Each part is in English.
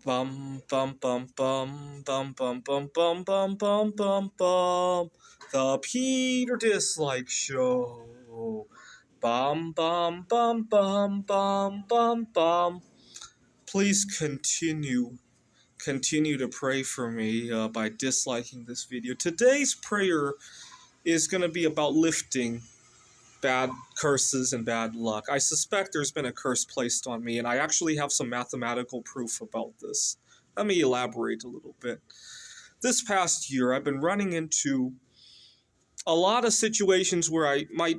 Bum bum bum bum bum bum bum bum bum bum bum bum. The Peter Dislike Show. Bum bum bum bum bum bum bum. Please continue to pray for me by disliking this video. Today's prayer is going to be about lifting bad curses and bad luck. I suspect there's been a curse placed on me, and I actually have some mathematical proof about this. Let me elaborate a little bit. This past year, I've been running into a lot of situations where I might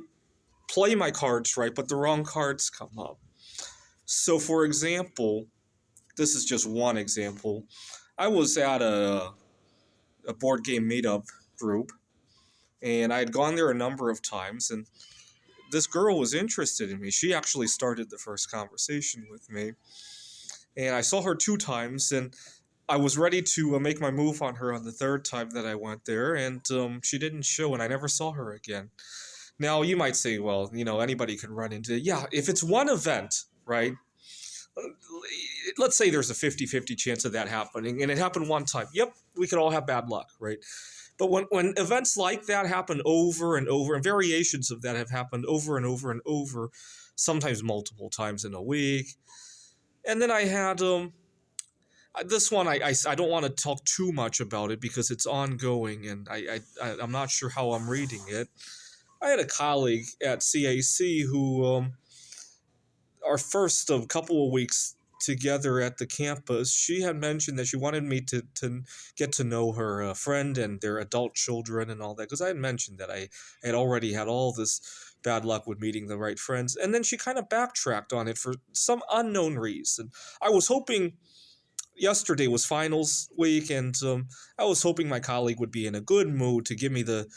play my cards right, but the wrong cards come up. So, for example, this is just one example. I was at a board game meetup group, and I had gone there a number of times, and this girl was interested in me. She actually started the first conversation with me. And I saw her two times, and I was ready to make my move on her on the third time that I went there, and she didn't show, and I never saw her again. Now, you might say, well, anybody can run into it. Yeah, if it's one event, right? Let's say there's a 50-50 chance of that happening, and it happened one time. Yep, we could all have bad luck, right? But when events like that happen over and over, and variations of that have happened over and over and over, sometimes multiple times in a week, and then I had this one I don't want to talk too much about it because it's ongoing, and I'm not sure how I'm reading it. I had a colleague at CAC who our first couple of weeks together at the campus, she had mentioned that she wanted me to get to know her friend and their adult children and all that, because I had mentioned that I had already had all this bad luck with meeting the right friends. And then she kind of backtracked on it for some unknown reason. I was hoping yesterday was finals week, and I was hoping my colleague would be in a good mood to give me the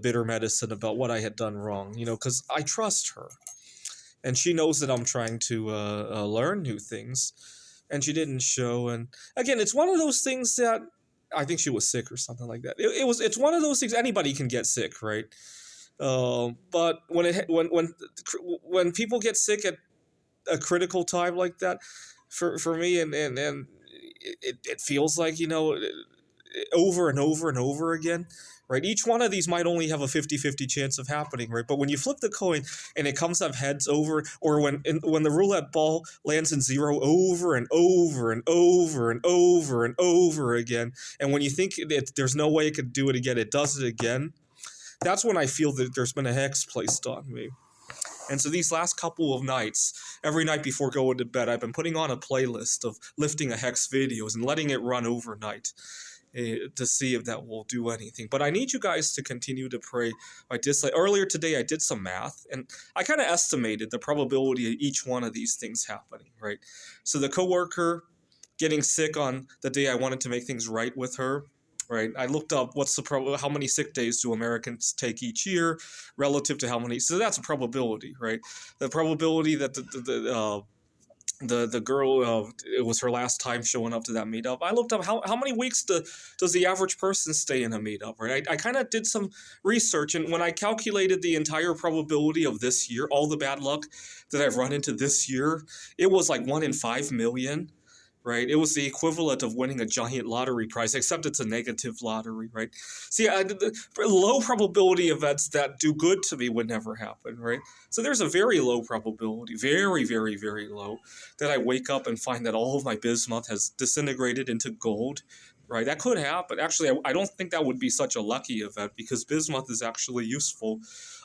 bitter medicine about what I had done wrong, because I trust her and she knows that I'm trying to learn new things, and she didn't show. And again, it's one of those things that I think she was sick or something like that. It's one of those things anybody can get sick, right? But when people get sick at a critical time like that, for me, and it feels like over and over and over again, right? Each one of these might only have a 50-50 chance of happening, right? But when you flip the coin and it comes up heads over, or when the roulette ball lands in zero over and over and over and over and over again, and when you think there's no way it could do it again, it does it again, that's when I feel that there's been a hex placed on me. And so these last couple of nights, every night before going to bed, I've been putting on a playlist of lifting a hex videos and letting it run overnight to see if that will do anything. But I need you guys to continue to pray. Earlier today, I did some math, and I kind of estimated the probability of each one of these things happening, right? So the coworker getting sick on the day I wanted to make things right with her, right? I looked up how many sick days do Americans take each year relative to how many. So that's a probability, right? The probability that the girl, it was her last time showing up to that meetup. I looked up how many weeks does the average person stay in a meetup, right? I kind of did some research, and when I calculated the entire probability of this year, all the bad luck that I've run into this year, it was like 1 in 5 million. Right, it was the equivalent of winning a giant lottery prize, except it's a negative lottery, right? See, the low probability events that do good to me would never happen, right? So there's a very low probability, very, very, very low, that I wake up and find that all of my bismuth has disintegrated into gold, right? That could happen. Actually, I don't think that would be such a lucky event, because bismuth is actually useful.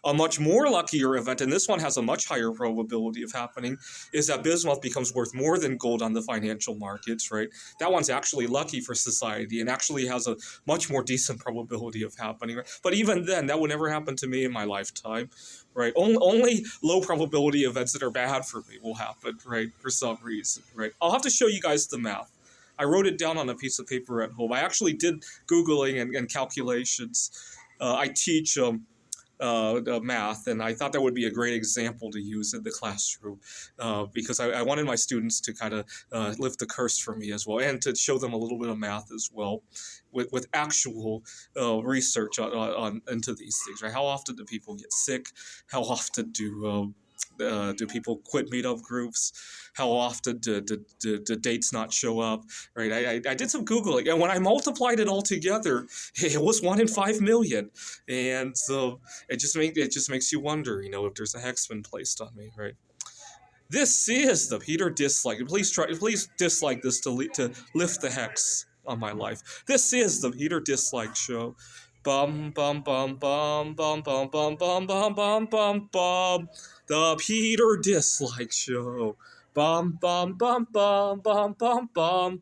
A much more luckier event, and this one has a much higher probability of happening, is that bismuth becomes worth more than gold on the financial markets, right? That one's actually lucky for society and actually has a much more decent probability of happening. Right? But even then, that would never happen to me in my lifetime, right? Only low probability events that are bad for me will happen, right? For some reason, right? I'll have to show you guys the math. I wrote it down on a piece of paper at home. I actually did Googling and calculations. I teach math, and I thought that would be a great example to use in the classroom, because I wanted my students to kind of lift the curse for me as well, and to show them a little bit of math as well, with actual research on into these things, right? How often do people get sick? How often do Do people quit meetup groups? How often do dates not show up? Right? I did some Googling, and when I multiplied it all together, it was 1 in 5 million. And so it just makes you wonder, if there's a hex been placed on me, right? This is the Peter dislike. Please dislike this to lift the hex on my life. This is the Peter Dislike Show. Bum bum bum bum bum bum bum bum bum bum bum bum. The Peter Dislike Show. Bum bum bum bum bum bum bum.